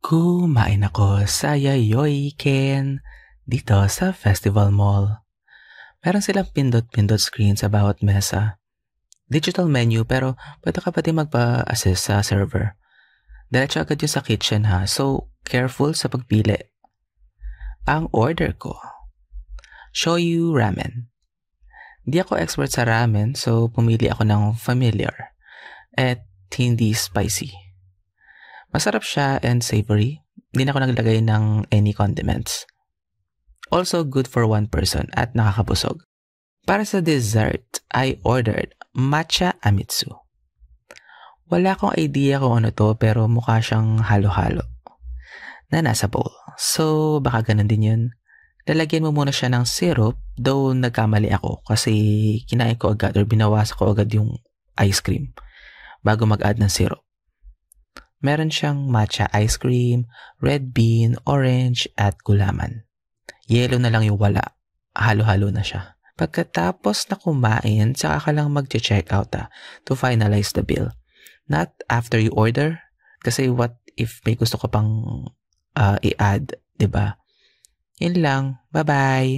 Kumain ako sa Yayoi Ken dito sa Festival Mall. Meron silang pindot-pindot screen sa bawat mesa. Digital menu pero pwede ka pati magpa-assist sa server. Diretso agad yun sa kitchen ha, so careful sa pagpili. Ang order ko, shoyu ramen. Di ako expert sa ramen so pumili ako ng familiar at hindi spicy. Masarap siya and savory. Hindi na ako naglagay ng any condiments. Also good for one person at nakakabusog. Para sa dessert, I ordered matcha amitsu. Wala akong idea kung ano to pero mukha siyang halo-halo na nasa bowl. So baka ganun din yun. Lalagyan mo muna siya ng syrup, though nagkamali ako kasi kinain ko agad or binawasan ko agad yung ice cream bago mag-add ng syrup. Meron siyang matcha ice cream, red bean, orange, at gulaman. Yellow na lang yung wala. Halo-halo na siya. Pagkatapos na kumain, saka ka lang mag-check out to finalize the bill. Not after you order. Kasi what if may gusto ka pang i-add, diba? Yun lang. Bye-bye!